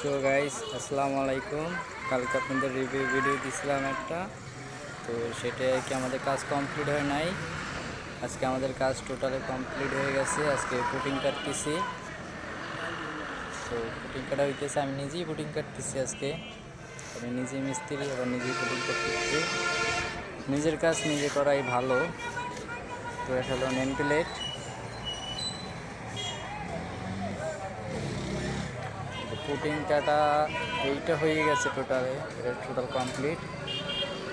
So guys আসসালামু আলাইকুম। কালকে আপনাদের রিভিউ ভিডিও দিয়েছিলাম একটা, তো সেটাই আর কি আমাদের কাজ কমপ্লিট হয় নাই। আজকে আমাদের কাজ টোটালি কমপ্লিট হয়ে গেছে। আজকে পুটিং কাটতেছি। তো পুটিং কাটা হইতেছে, আমি নিজেই পুটিং কাটতেছি। আজকে আমি নিজেই মিস্ত্রি, আবার নিজেই পুটিং কাটতেছি। নিজের কাজ নিজে করাই ভালো। তো এটা হলো নেম প্লেট। পুটিং কাটা এইটা হয়ে গেছে, টোটাল কমপ্লিট।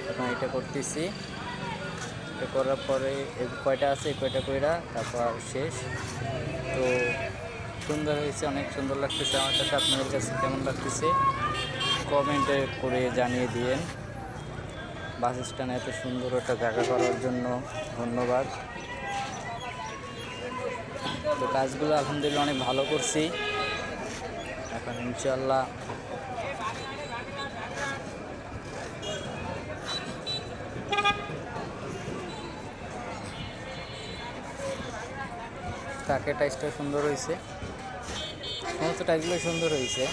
এখন এটা করতেছি। এটা করার পরে কয়টা আছে কয়টা কইরা তারপর শেষ। তো সুন্দর হয়েছে, অনেক সুন্দর লাগতেছে আমার কাছে। আপনাদের কাছে কেমন লাগতেছে কমেন্টে করে জানিয়ে দিয়েন। বাস স্ট্যান্ডে এত সুন্দর একটা জায়গা করার জন্য ধন্যবাদ। তো কাজগুলো আলহামদুলিল্লাহ অনেক ভালো করছি। এখন ইনশাল্লাহ তাকে টাইসটা সুন্দর হয়েছে, সমস্ত টাইসগুলো সুন্দর হয়েছে।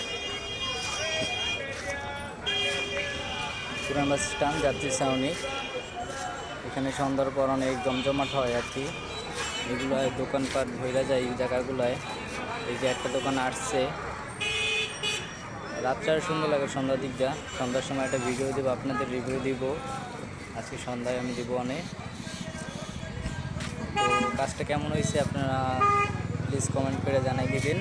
পুরান বাস স্ট্যান্ড যাত্রী ছাউনি, এখানে সন্ধ্যার পর অনেক জমজমাট হয় আর কি। এগুলোয় দোকানপাট ভইরা যায় এই জায়গাগুলোয়। এই যে একটা দোকান আসছে, রাত্রে আর সুন্দর লাগে সন্ধ্যার দিকটা। সন্ধ্যার সময় একটা ভিডিও দেবো, আপনাদের রিভিউ দিব আজকে সন্ধ্যায় আমি দেবো অনেক। তো কাজটা কেমন হয়েছে আপনারা প্লিজ কমেন্ট করে জানাই দিবেন।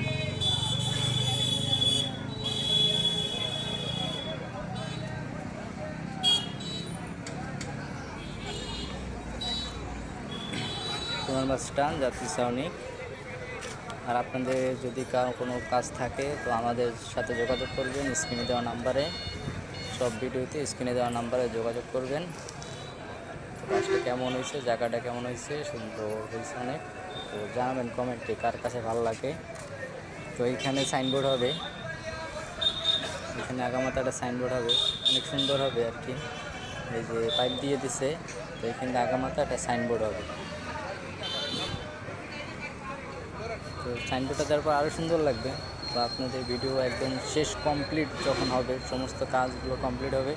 পুরান বাস স্ট্যান্ড যাত্রী ছাউনি। আর আপনাদের যদি কোনো কাজ থাকে তো আমাদের সাথে যোগাযোগ করবেন স্ক্রিনে দেওয়া নাম্বারে। সব ভিডিওতে স্ক্রিনে দেওয়া নাম্বারে যোগাযোগ করবেন। তো কাজটা কেমন হয়েছে, জায়গাটা কেমন হয়েছে, সুন্দর হয়েছে অনেক। তো জানাবেন কমেন্টে কার কাছে ভালো লাগে। তো এইখানে সাইনবোর্ড হবে, এখানে আগামাতা একটা সাইনবোর্ড হবে, অনেক সুন্দর হবে আর কি। এই যে পাইপ দিয়ে দিছে, তো এখানে আগামাতা একটা সাইনবোর্ড হবে। তো সাইনবোর্ডটা দেওয়ার পর আরও সুন্দর লাগবে। তো আপনাদের ভিডিও একদম শেষ কমপ্লিট যখন হবে, সমস্ত কাজগুলো কমপ্লিট হবে,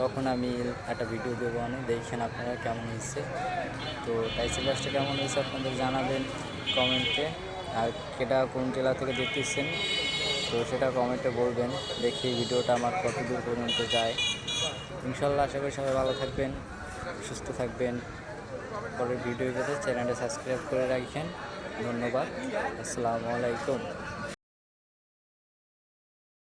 তখন আমি একটা ভিডিও দেবো অনেক। দেখেন আপনারা কেমন হয়েছে। তো টাইসেল বাসটা কেমন হয়েছে আপনাদের জানাবেন কমেন্টে। আর কেটা কোন জেলা থেকে দেখতেছেন তো সেটা কমেন্টে বলবেন, দেখি ভিডিওটা আমার কত দূর পর্যন্ত যায়। ইনশাল্লাহ আশা করি সবাই ভালো থাকবেন, সুস্থ থাকবেন। পরের ভিডিও পেতে চ্যানেলটা সাবস্ক্রাইব করে রাখেন। ধন্যবাদ। আসসালামু আলাইকুম।